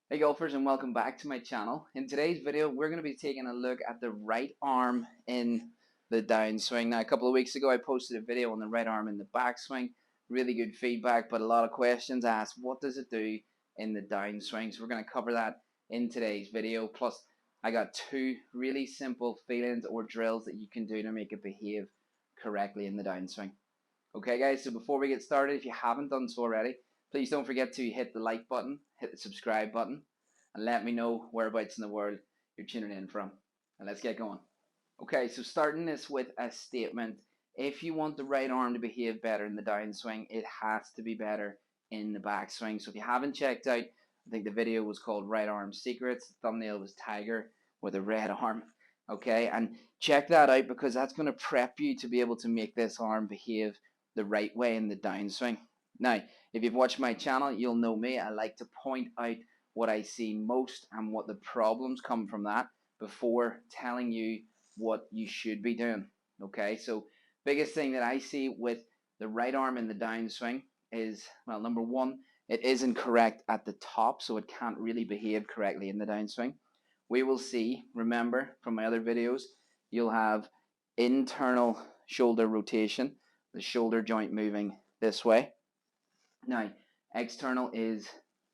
Hey golfers, and welcome back to my channel. In today's video we're going to be taking a look at the right arm in the downswing. Now a couple of weeks ago I posted a video on the right arm in the backswing. Really good feedback, but a lot of questions asked what does it do in the downswing. So we're going to cover that in today's video. Plus I got two really simple feelings or drills that you can do to make it behave correctly in the downswing. Okay guys, so before we get started, if you haven't done so already, please don't forget to hit the like button, hit the subscribe button, and let me know whereabouts in the world you're tuning in from. And let's get going. Okay, so starting this with a statement. If you want the right arm to behave better in the downswing, it has to be better in the backswing. So if you haven't checked out, I think the video was called Right Arm Secrets. The thumbnail was Tiger with a red arm. Okay, and check that out because that's going to prep you to be able to make this arm behave the right way in the downswing. Now, if you've watched my channel, you'll know me. I like to point out what I see most and what the problems come from that before telling you what you should be doing. Okay, so biggest thing that I see with the right arm in the downswing is, well, number one, it isn't correct at the top, so it can't really behave correctly in the downswing. We will see, remember from my other videos, you'll have internal shoulder rotation, the shoulder joint moving this way. Now, external is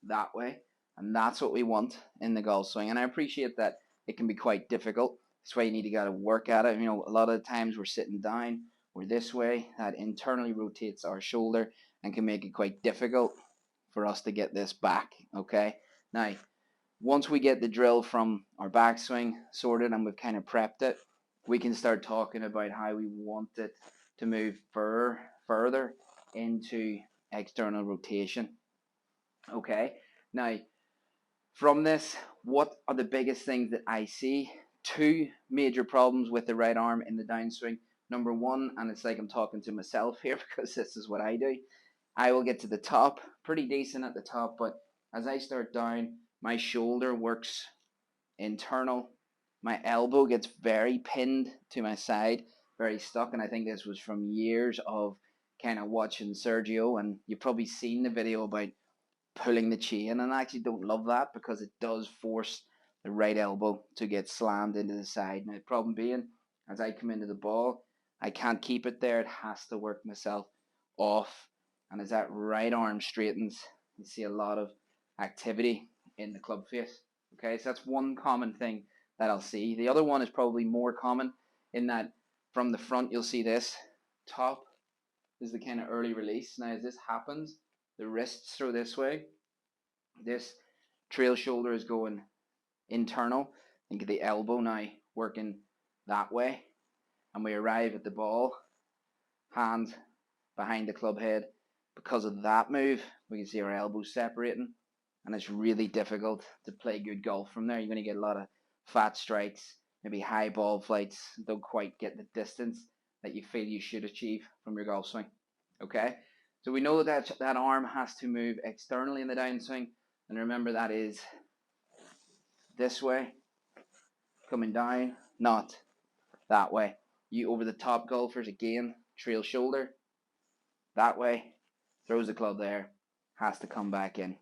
that way, and that's what we want in the golf swing. And I appreciate that it can be quite difficult. That's why you need to gotta work at it. You know, a lot of the times we're sitting down, we're this way, that internally rotates our shoulder and can make it quite difficult for us to get this back. Okay. Now, once we get the drill from our backswing sorted and we've kind of prepped it, we can start talking about how we want it to move further into external rotation. Okay, now from this, what are the biggest things that I see? Two major problems with the right arm in the downswing. Number one, and it's like I'm talking to myself here because this is what I do. I will get to the top, pretty decent at the top, but as I start down, my shoulder works internal. My elbow gets very pinned to my side, very stuck, and I think this was from years of kind of watching Sergio, and you've probably seen the video about pulling the chain, and I actually don't love that because it does force the right elbow to get slammed into the side. Now the problem being, as I come into the ball, I can't keep it there. It has to work myself off, and as that right arm straightens, you see a lot of activity in the club face. Okay, so that's one common thing that I'll see. The other one is probably more common in that from the front you'll see this top is the kind of early release. Now as this happens, the wrists throw this way. This trail shoulder is going internal. Think of the elbow now working that way. And we arrive at the ball, hand behind the club head. Because of that move, we can see our elbows separating. And it's really difficult to play good golf from there. You're going to get a lot of fat strikes, maybe high ball flights, don't quite get the distance that you feel you should achieve from your golf swing. Okay, so we know that that arm has to move externally in the downswing, and remember that is this way, coming down, not that way. You over the top golfers, again, trail shoulder, that way, throws the club there, has to come back in.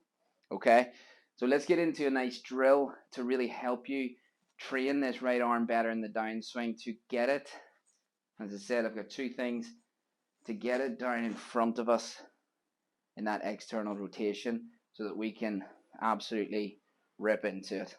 Okay, so let's get into a nice drill to really help you train this right arm better in the downswing to get it. As I said, I've got two things to get it down in front of us in that external rotation so that we can absolutely rip into it.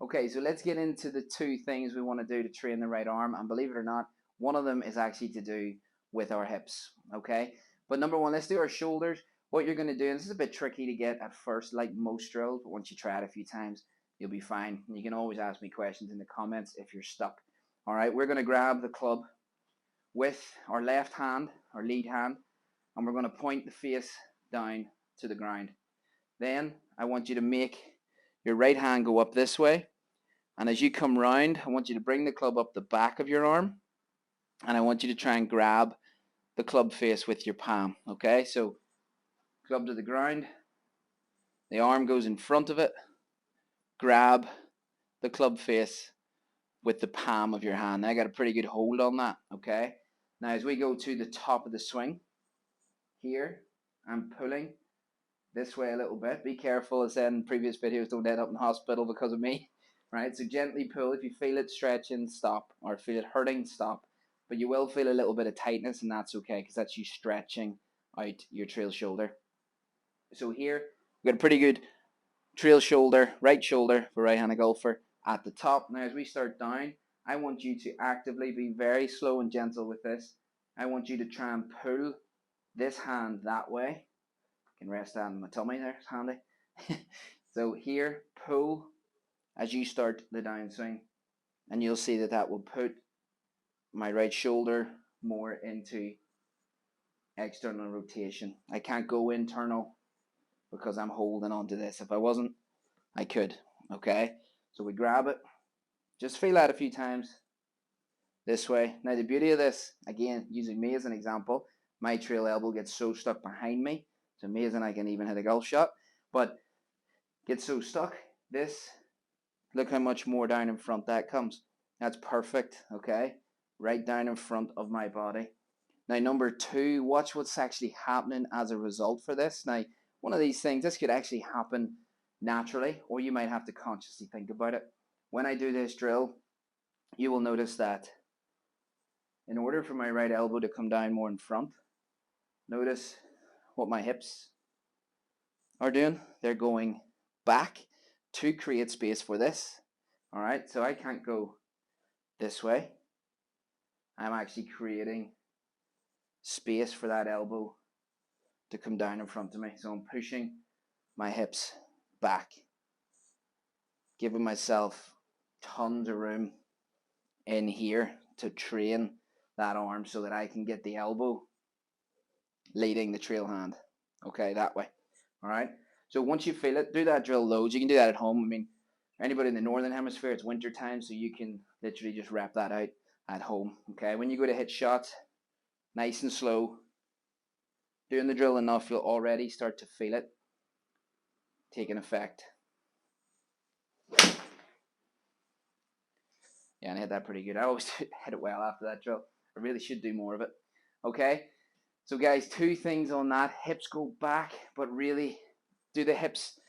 Okay, so let's get into the two things we want to do to train the right arm, and believe it or not, one of them is actually to do with our hips. Okay, but number one, let's do our shoulders. What you're going to do, and this is a bit tricky to get at first, like most drills, but once you try it a few times, you'll be fine. And you can always ask me questions in the comments if you're stuck. All right, we're going to grab the club with our left hand, our lead hand, and we're going to point the face down to the ground. Then I want you to make your right hand go up this way, and as you come round, I want you to bring the club up the back of your arm, and I want you to try and grab the club face with your palm. Okay, so club to the ground, the arm goes in front of it, grab the club face with the palm of your hand. I got a pretty good hold on that. Okay, now as we go to the top of the swing here, I'm pulling this way a little bit. Be careful, as said in previous videos, don't end up in hospital because of me. Right, so gently pull. If you feel it stretching, stop. Or feel it hurting, stop. But you will feel a little bit of tightness, and that's okay, because that's you stretching out your trail shoulder. So here, we've got a pretty good trail shoulder, right shoulder for right-handed golfer at the top. Now as we start down, I want you to actively be very slow and gentle with this. I want you to try and pull this hand that way. I can rest that on my tummy there, it's handy. So here, pull as you start the downswing, and you'll see that that will put my right shoulder more into external rotation. I can't go internal because I'm holding onto this. If I wasn't, I could. Okay, so we grab it, just feel that a few times this way. Now the beauty of this, again, using me as an example, my trail elbow gets so stuck behind me, it's amazing I can even hit a golf shot, but gets so stuck, this, look how much more down in front that comes. That's perfect. Okay, right down in front of my body. Now number two, watch what's actually happening as a result for this. Now one of these things, this could actually happen naturally, or you might have to consciously think about it. When I do this drill, you will notice that in order for my right elbow to come down more in front, notice what my hips are doing. They're going back to create space for this. All right, so I can't go this way. I'm actually creating space for that elbow to come down in front of me. So I'm pushing my hips back, giving myself tons of room in here to train that arm so that I can get the elbow leading the trail hand. Okay, that way. All right. So once you feel it, do that drill loads. You can do that at home. I mean, anybody in the northern hemisphere, it's winter time, so you can literally just rep that out at home. Okay. When you go to hit shots, nice and slow, doing the drill enough, you'll already start to feel it taking effect. Yeah, and I hit that pretty good. I always hit it well after that drill. I really should do more of it. Okay. So guys, two things on that. Hips go back, but really, do the hips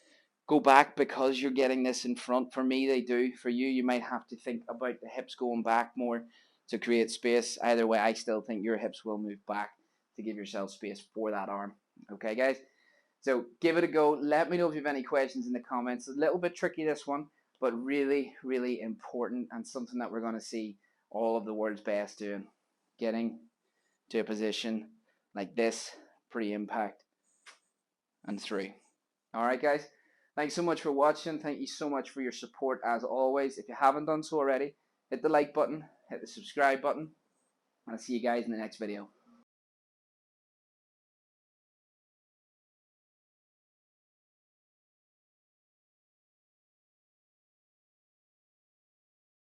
go back because you're getting this in front? For me, they do. For you, you might have to think about the hips going back more to create space. Either way, I still think your hips will move back to give yourself space for that arm. Okay, guys? So give it a go. Let me know if you have any questions in the comments. It's a little bit tricky, this one, but really, really important, and something that we're going to see all of the world's best doing. Getting to a position like this, pre-impact, and through. All right, guys? Thanks so much for watching. Thank you so much for your support as always. If you haven't done so already, hit the like button, hit the subscribe button, and I'll see you guys in the next video.